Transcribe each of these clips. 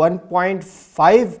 1.5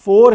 4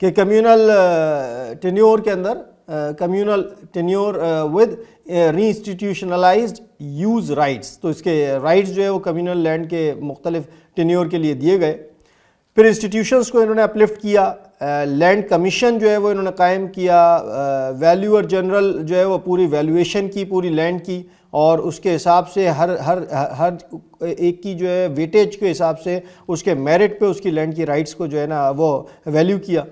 کہ communal tenure کے اندر communal tenure with reinstitutionalised use rights, تو اس کے رائٹس جو ہے وہ کمیونل لینڈ کے مختلف ٹینیور کے لیے دیے گئے. پھر انسٹیٹیوشنز کو انہوں نے اپلفٹ کیا، لینڈ کمیشن جو ہے وہ انہوں نے قائم کیا، ویلیور جنرل جو ہے وہ پوری ویلیویشن کی پوری لینڈ کی، اور اس کے حساب سے ہر ایک کی جو ہے ویٹیج کے حساب سے اس کے میرٹ پہ اس کی لینڈ کی رائٹس کو جو ہے نا وہ ویلیو کیا.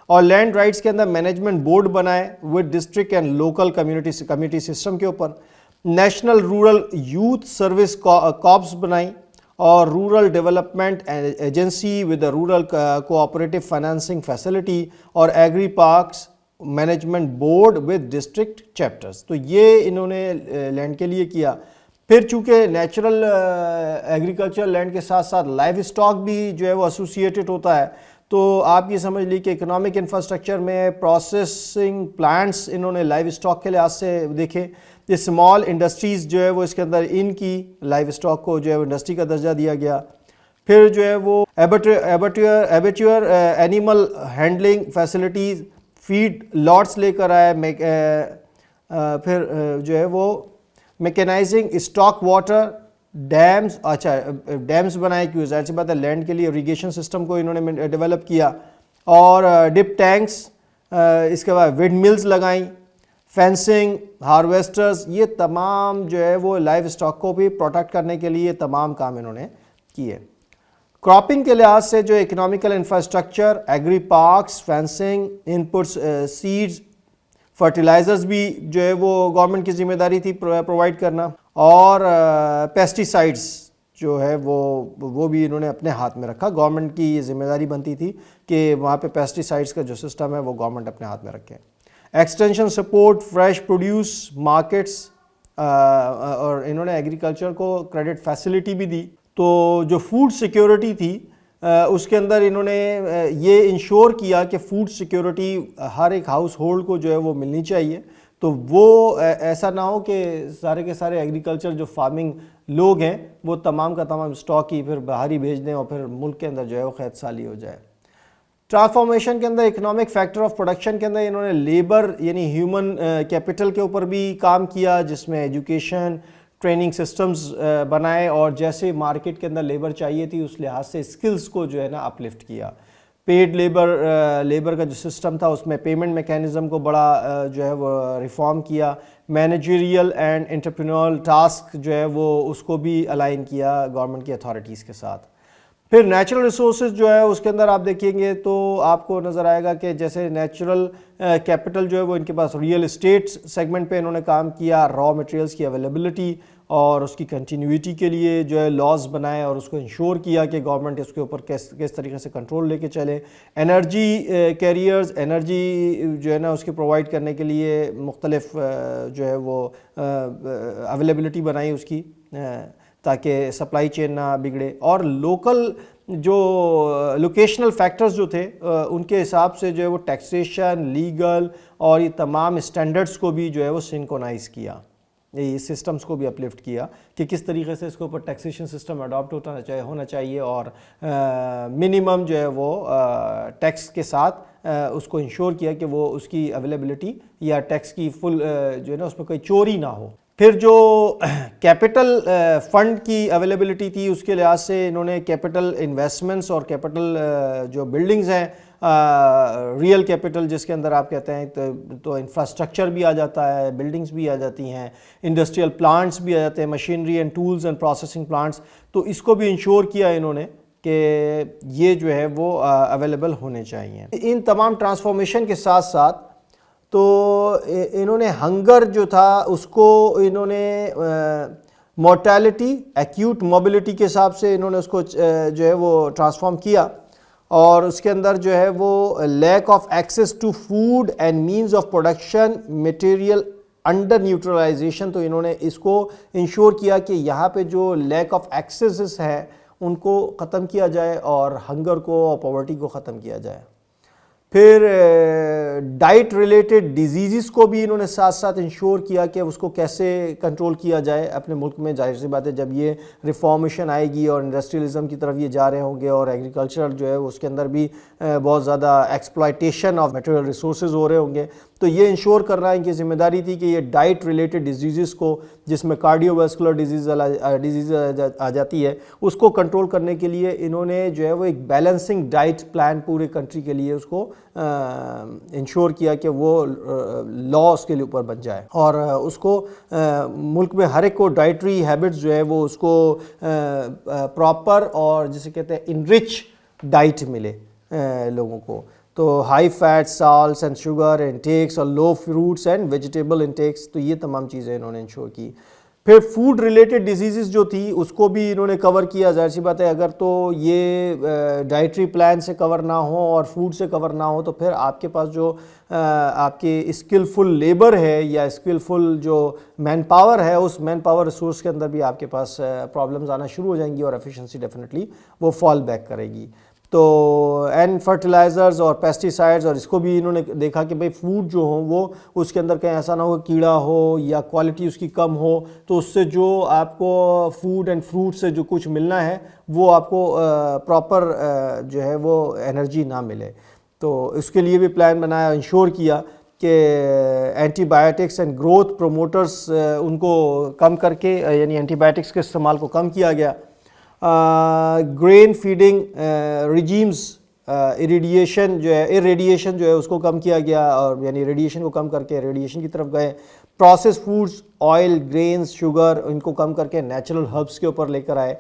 اور لینڈ رائٹس کے اندر مینجمنٹ بورڈ بنائے with district and local community system کے اوپر. National rural youth service corps بنائی، اور rural development agency with rural cooperative financing facility, اور agri parks management board with district chapters. تو یہ انہوں نے لینڈ کے لیے کیا. پھر چونکہ نیچرل ایگریکلچر لینڈ کے ساتھ ساتھ لائف اسٹاک بھی جو ہے وہ ایسوسیٹڈ ہوتا ہے، تو آپ یہ سمجھ لی کہ اکنامک انفراسٹرکچر میں پروسیسنگ پلانٹس انہوں نے لائف اسٹاک کے لحاظ سے دیکھے. یہ اسمال انڈسٹریز جو ہے وہ اس کے اندر ان کی لائف اسٹاک کو جو ہے وہ انڈسٹری کا درجہ دیا گیا. پھر جو ہے وہ abattoir animal handling facilities, feed lots لے کر آئے. پھر جو ہے وہ میکینائزنگ اسٹاک واٹر ڈیمز، اچھا ڈیمز بنائے، کیوں ظاہر سی بات ہے لینڈ کے لیے اریگیشن سسٹم کو انہوں نے ڈیولپ کیا. اور ڈپ ٹینکس، اس کے بعد ونڈ ملز لگائیں، فینسنگ، ہارویسٹرز، یہ تمام جو ہے وہ لائف اسٹاک کو بھی پروٹیکٹ کرنے کے لیے تمام کام انہوں نے کیے. کراپنگ کے لحاظ سے جو economical infrastructure, agri parks, fencing, inputs, seeds, fertilisers بھی جو ہے وہ گورنمنٹ کی ذمہ داری تھی پرووائڈ کرنا. اور پیسٹی سائڈز جو ہے وہ بھی انہوں نے اپنے ہاتھ میں رکھا. گورنمنٹ کی یہ ذمہ داری بنتی تھی کہ وہاں پہ پیسٹی سائڈز کا جو سسٹم ہے وہ گورنمنٹ اپنے ہاتھ میں رکھے. Extension support, fresh produce markets, اور انہوں نے ایگریکلچر کو کریڈٹ فیسلٹی بھی دی. تو جو فوڈ سیکیورٹی تھی اس کے اندر انہوں نے یہ انشور کیا کہ فوڈ سیکیورٹی ہر ایک ہاؤس ہولڈ کو جو ہے وہ ملنی چاہیے. تو وہ ایسا نہ ہو کہ سارے کے سارے ایگریکلچر جو فارمنگ لوگ ہیں وہ تمام کا تمام اسٹاک ہی پھر باہر ہی بھیج دیں اور پھر ملک کے اندر جو ہے وہ قحط سالی ہو جائے. ٹرانسفارمیشن کے اندر اکنامک فیکٹر آف پروڈکشن کے اندر انہوں نے لیبر یعنی ہیومن کیپٹل کے اوپر بھی کام کیا، جس میں ایجوکیشن، ٹریننگ سسٹمز بنائے، اور جیسے مارکیٹ کے اندر لیبر چاہیے تھی اس لحاظ سے اسکلز کو جو ہے نا اپلفٹ کیا. پیڈ لیبر کا جو سسٹم تھا اس میں پیمنٹ میکینزم کو بڑا جو ہے وہ ریفارم کیا. مینیجریل اینڈ انٹرپرینورل ٹاسک جو ہے وہ اس کو بھی الائن کیا گورنمنٹ کی اتھارٹیز کے ساتھ. پھر نیچرل ریسورسز جو ہے اس کے اندر آپ دیکھیں گے تو آپ کو نظر آئے گا کہ جیسے نیچرل کیپٹل جو ہے وہ ان کے پاس ریئل اسٹیٹ سیگمنٹ پہ انہوں نے کام کیا. را مٹیریلز کی اویلیبلٹی اور اس کی کنٹینیوٹی کے لیے جو ہے لاز بنائے اور اس کو انشور کیا کہ گورنمنٹ اس کے اوپر کس طریقے سے کنٹرول لے کے چلے. انرجی کیریئرز، انرجی جو ہے نا اس کی پرووائڈ کرنے کے لیے مختلف جو ہے وہ اویلیبلٹی بنائی اس کی تاکہ سپلائی چین نہ بگڑے. اور لوکل جو لوکیشنل فیکٹرز جو تھے ان کے حساب سے جو ہے وہ ٹیکسیشن، لیگل اور یہ تمام اسٹینڈرڈز کو بھی جو ہے وہ سنکونائز کیا، یہ سسٹمز کو بھی اپلفٹ کیا کہ کس طریقے سے اس کے اوپر ٹیکسیشن سسٹم اڈاپٹ ہونا چاہیے اور منیمم جو ہے وہ ٹیکس کے ساتھ اس کو انشور کیا کہ وہ اس کی اویلیبلٹی یا ٹیکس کی فل جو ہے نا اس میں کوئی چوری نہ ہو. پھر جو کیپٹل فنڈ کی اویلیبلٹی تھی اس کے لحاظ سے انہوں نے کیپٹل انویسٹمنٹس اور کیپٹل جو بلڈنگز ہیں ریئل کیپٹل جس کے اندر آپ کہتے ہیں تو انفراسٹرکچر بھی آ جاتا ہے، بلڈنگز بھی آ جاتی ہیں، انڈسٹریل پلانٹس بھی آ جاتے ہیں، machinery and tools and processing plants. تو اس کو بھی انشور کیا انہوں نے کہ یہ جو ہے وہ اویلیبل ہونے چاہیے. ان تمام ٹرانسفارمیشن کے ساتھ ساتھ تو انہوں نے ہنگر جو تھا اس کو انہوں نے مورٹیلٹی، ایکیوٹ موبلٹی کے حساب سے انہوں نے اس کو جو ہے وہ ٹرانسفارم کیا. اور اس کے اندر جو ہے وہ lack of access to food and means of production material under neutralisation, تو انہوں نے اس کو انشور کیا کہ یہاں پہ جو لیک آف ایکسیسز ہے ان کو ختم کیا جائے اور ہنگر کو اور پاورٹی کو ختم کیا جائے. پھر ڈائٹ ریلیٹڈ ڈیزیزز کو بھی انہوں نے ساتھ ساتھ انشور کیا کہ اس کو کیسے کنٹرول کیا جائے اپنے ملک میں. ظاہر سی بات ہے جب یہ ریفارمیشن آئے گی اور انڈسٹریلزم کی طرف یہ جا رہے ہوں گے اور ایگریکلچر جو ہے اس کے اندر بھی بہت زیادہ ایکسپلائٹیشن آف میٹیریل ریسورسز ہو رہے ہوں گے, تو یہ انشور کرنا ان کی ذمہ داری تھی کہ یہ ڈائٹ ریلیٹڈ ڈیزیزز کو, جس میں کارڈیو ویسکولر ڈیزیز آ جاتی ہے, اس کو کنٹرول کرنے کے لیے انہوں نے جو ہے وہ ایک بیلنسنگ ڈائٹ پلان پورے کنٹری کے لیے اس کو انشور کیا کہ وہ لا اس کے اوپر بن جائے, اور اس کو ملک میں ہر ایک کو ڈائٹری ہیبٹس جو ہے وہ اس کو پراپر اور جسے کہتے ہیں انرچ ڈائٹ ملے لوگوں کو. تو high fat, salts and sugar intakes اور low fruits and vegetable intakes, تو یہ تمام چیزیں انہوں نے انشور کی. پھر فوڈ ریلیٹڈ ڈیزیزز جو تھی اس کو بھی انہوں نے کور کیا. ظاہر سی بات ہے اگر تو یہ ڈائٹری پلان سے کور نہ ہو اور فوڈ سے کور نہ ہو تو پھر آپ کے پاس جو آپ کے اسکلفل لیبر ہے یا اسکلفل جو مین پاور ہے, اس مین پاور ریسورس کے اندر بھی آپ کے پاس پرابلمز آنا شروع ہو جائیں گی اور ایفیشنسی ڈیفینیٹلی وہ فال بیک کرے گی. تو اینڈ فرٹیلائزرز اور پیسٹیسائڈز, اور اس کو بھی انہوں نے دیکھا کہ بھئی فوڈ جو ہوں وہ اس کے اندر کہیں ایسا نہ ہو کہ کیڑا ہو یا کوالٹی اس کی کم ہو, تو اس سے جو آپ کو فوڈ اینڈ فروٹ سے جو کچھ ملنا ہے وہ آپ کو پراپر جو ہے وہ انرجی نہ ملے. تو اس کے لیے بھی پلان بنایا, انشور کیا کہ antibiotics and growth promoters ان کو کم کر کے, یعنی اینٹی بایوٹکس کے استعمال کو کم کیا گیا. گرین فیڈنگ ریجیمز, اریڈیشن جو ہے اس کو کم کیا گیا, اور یعنی ریڈیشن کو کم کر کے ریڈیشن کی طرف گئے. Process foods, oil, grains, sugar, ان کو کم کر کے نیچرل ہربس کے اوپر لے کر آئے.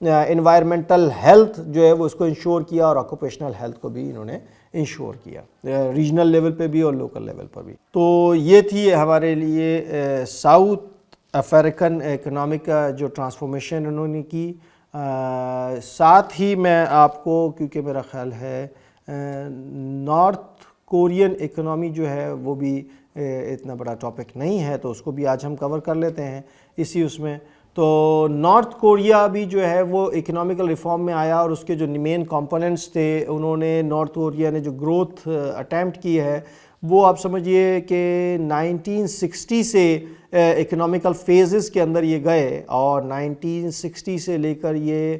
انوائرمنٹل ہیلتھ جو ہے وہ اس کو انشور کیا, اور آکوپیشنل ہیلتھ کو بھی انہوں نے انشور کیا, ریجنل لیول پہ بھی اور لوکل لیول پر بھی. تو یہ تھی ہمارے لیے ساؤتھ افریقن اکنامک کا جو ٹرانسفارمیشن انہوں نے کی. ساتھ ہی میں آپ کو, کیونکہ میرا خیال ہے نارتھ کورین اکنامی جو ہے وہ بھی اتنا بڑا ٹاپک نہیں ہے, تو اس کو بھی آج ہم کور کر لیتے ہیں اسی اس میں. تو نارتھ کوریا بھی جو ہے وہ اکنامیکل ریفارم میں آیا, اور اس کے جو مین کمپوننٹس تھے, انہوں نے نارتھ کوریا نے جو گروتھ اٹیمپٹ کی ہے وہ آپ سمجھیے کہ 1960 سے اکنامیکل فیزز کے اندر یہ گئے, اور 1960 سے لے کر یہ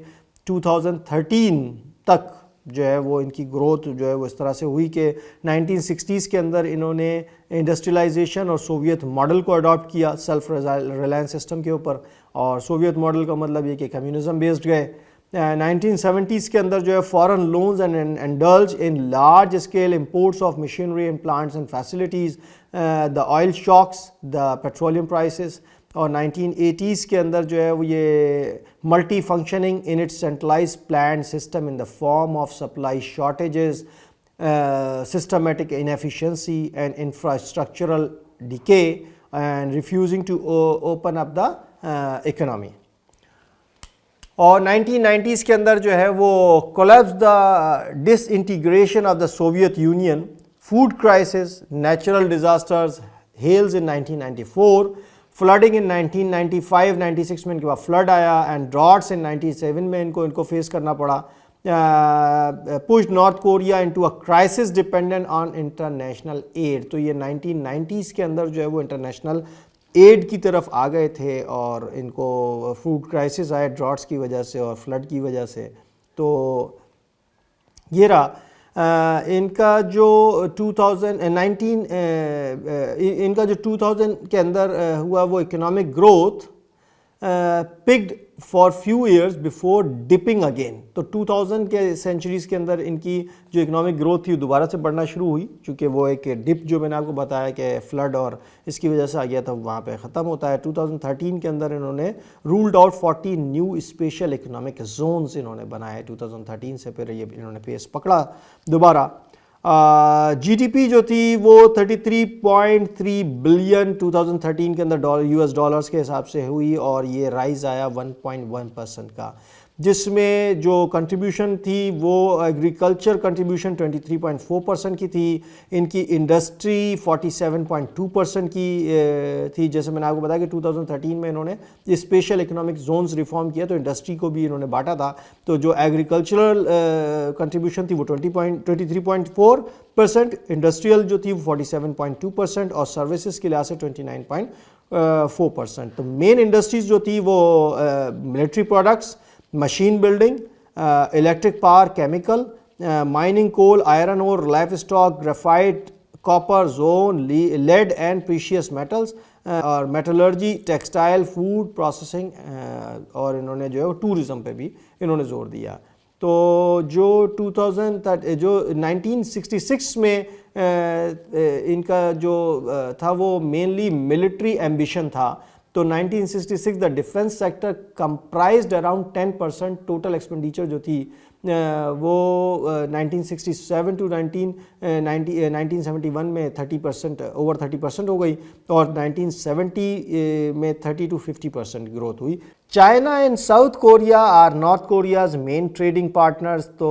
2013 تک جو ہے وہ ان کی گروتھ جو ہے وہ اس طرح سے ہوئی کہ 1960s کے اندر انہوں نے انڈسٹریلائزیشن اور سوویت ماڈل کو اڈاپٹ کیا سیلف ریلائنس سسٹم کے اوپر, اور سوویت ماڈل کا مطلب یہ کہ کمیونزم بیسڈ گئے. 1970s کے اندر جو ہے foreign loans and indulge in large scale imports of machinery and plants and facilities, the oil shocks, the petroleum prices. اور 1980s کے اندر جو ہے وہ یہ multi functioning in its centralise planned system in the form of supply shortages, systematic inefficiency and infrastructural decay and refusing to open up the economy. اور 1990s کے اندر جو ہے وہ collapse the disintegration of the Soviet Union, food crisis, natural disasters, hails in 1994, flooding in 1995-96 میں ان کے بعد flood آیا, اینڈ ڈراٹس ان 97 میں ان کو فیس کرنا پڑا. Push north Korea into a crisis dependent on international aid. تو یہ 1990s کے اندر جو ہے وہ انٹرنیشنل ایڈ کی طرف آ گئے تھے, اور ان کو فوڈ کرائسس آئے ڈراٹس کی وجہ سے اور فلڈ کی وجہ سے. تو یہ رہا ان کا جو 2019 ان کا جو 2000 کے اندر ہوا وہ economic growth picked for few years before dipping again. تو 2000 کے سینچریز کے اندر ان کی جو اکنامک گروتھ تھی دوبارہ سے بڑھنا شروع ہوئی, چونکہ وہ ایک ڈپ جو میں نے آپ کو بتایا کہ فلڈ اور اس کی وجہ سے آ گیا تھا وہاں پہ ختم ہوتا ہے. 2013 کے اندر انہوں نے rolled out 40 new special economic zones انہوں نے بنائے 2013 سے, پھر یہ انہوں نے پیس پکڑا دوبارہ. جی ڈی پی جو تھی وہ 33.3 بلین 2013 کے اندر US ڈالرز کے حساب سے ہوئی, اور یہ رائز آیا 1.1% کا. جس میں جو کنٹریبیوشن تھی وہ ایگریکلچر کنٹریبیوشن 23.4% کی تھی, ان کی انڈسٹری 47.2% کی تھی. جیسے میں نے آپ کو بتایا کہ 2013 میں انہوں نے اسپیشل اکنامک زونز ریفارم کیا تو انڈسٹری کو بھی انہوں نے بانٹا تھا. تو جو ایگریکلچرل کنٹریبیوشن تھی وہ 23.4%, انڈسٹریل جو تھی وہ 47.2% اور سروسز کے لحاظ سے 29.4%. تو مین انڈسٹریز جو تھی وہ military products, machine building, electric power, chemical, mining, coal, iron ore, livestock, graphite, copper, zone, lead and precious metals, اور میٹلرجی, ٹیکسٹائل, فوڈ پروسیسنگ, اور انہوں نے جو ہے ٹورزم پہ بھی انہوں نے زور دیا. تو جو 1966 میں ان کا جو تھا وہ مینلی ملٹری ایمبیشن تھا. تو 1966 the defence sector comprised around 10% total expenditure جو تھی وہ 1967 ٹو 1971 میں 30% اوور 30% ہو گئی, اور 1970 میں 30 to 50% گروتھ ہوئی. China and South Korea are North Korea's main trading partners. تو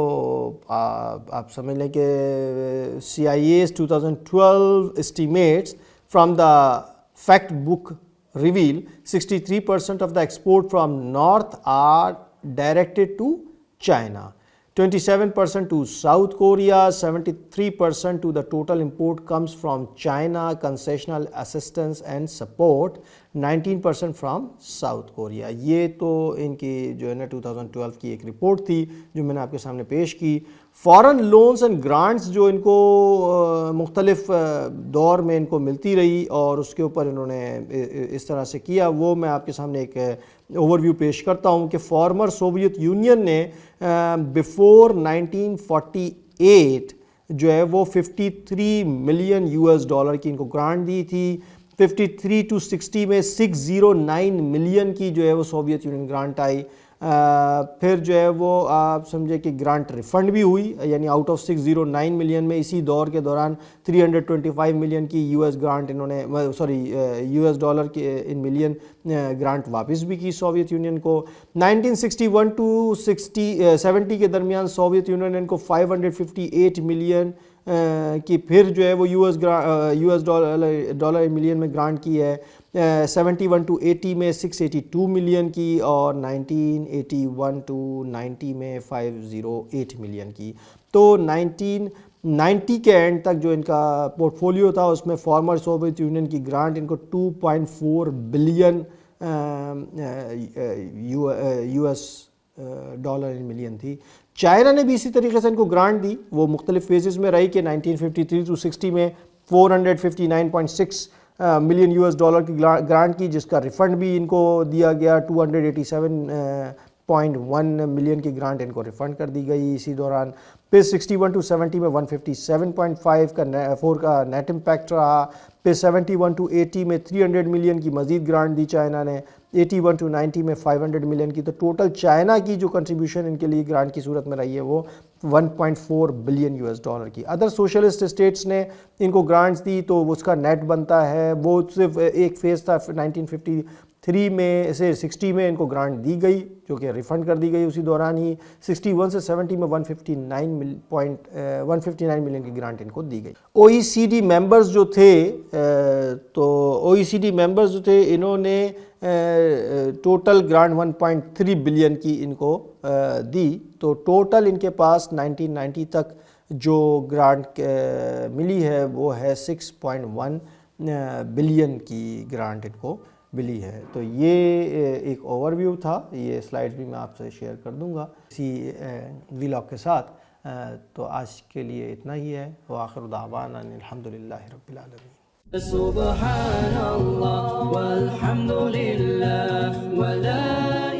آپ سمجھ لیں کہ CIA's 2012 estimates from the fact book reveal 63% of the export from North are directed to China, 27% to South Korea, 73% to the total import comes from China, concessional assistance and support, 19% from South Korea. یہ تو ان کی جو ہے نا 2012 کی ایک report تھی جو میں نے آپ کے سامنے پیش کی. فارن لونز اینڈ گرانٹس جو ان کو مختلف دور میں ان کو ملتی رہی اور اس کے اوپر انہوں نے اس طرح سے کیا, وہ میں آپ کے سامنے ایک اوور ویو پیش کرتا ہوں کہ فارمر سوویت یونین نے بیفور 1948 جو ہے وہ $53 ملین کی ان کو گرانٹ دی تھی. 53 to 60 میں 609 ملین کی جو ہے وہ سوویت یونین گرانٹ آئی. پھر جو ہے وہ آپ سمجھے کہ گرانٹ ریفنڈ بھی ہوئی, یعنی آؤٹ آف 609 ملین میں اسی دور کے دوران 325 ملین کی US گرانٹ انہوں نے US ڈالر کے ان ملین گرانٹ واپس بھی کی سوویت یونین کو. 1961 ٹو 70 کے درمیان سوویت یونین نے ان کو 558 ملین کی پھر جو ہے وہ US ڈالر ملین میں گرانٹ کی ہے. 71 ٹو 80 میں 682 ملین کی, اور 1981 ٹو 90 میں 508 ملین کی. تو 1990 کے اینڈ تک جو ان کا پورٹ فولیو تھا اس میں فارمر سوویت یونین کی گرانٹ ان کو 2.4 billion US dollar in million تھی. چائنا نے بھی اسی طریقے سے ان کو گرانٹ دی, وہ مختلف فیزز میں رہی کہ 1953 ٹو 60 میں 459.6 ملین US ڈالر کی گرانٹ کی, جس کا ریفنڈ بھی ان کو دیا گیا. 287.1 ملین کی گرانٹ ان کو ریفنڈ کر دی گئی اسی دوران. پھر 61 ٹو 70 میں 157.5 کا نیٹ امپیکٹ رہا. پھر 71 ٹو 80 میں 300 ملین کی مزید گرانٹ دی چائنا نے. 81 ٹو 90 میں 500 ملین کی. تو ٹوٹل چائنا کی جو کنٹریبیوشن ان کے لیے گرانٹ کی صورت میں رہی ہے وہ 1.4 بلین US ڈالر کی. ادر سوشلسٹ اسٹیٹس نے ان کو گرانٹس دی تو اس کا نیٹ بنتا ہے وہ صرف ایک فیز تھا 1953 میں سے 60 میں ان کو گرانٹ دی گئی جو کہ ریفنڈ کر دی گئی اسی دوران ہی. 61 سے 70 میں 159 ملین کی گرانٹ ان کو دی گئی. OECD ممبرز جو تھے تو OECD ممبرز جو تھے انہوں نے ٹوٹل گرانٹ 1.3 بلین کی ان کو دی. تو ٹوٹل ان کے پاس 1990 تک جو گرانٹ ملی ہے وہ ہے 6.1 بلین کی گرانٹ ان کو ملی ہے. تو یہ ایک اوور ویو تھا, یہ سلائڈ بھی میں آپ سے شیئر کر دوں گا اسی ویلاگ کے ساتھ. تو آج کے لیے اتنا ہی ہے. وآخر دعوانا الحمدللہ رب العالمین. سبحان اللہ والحمد للہ ولا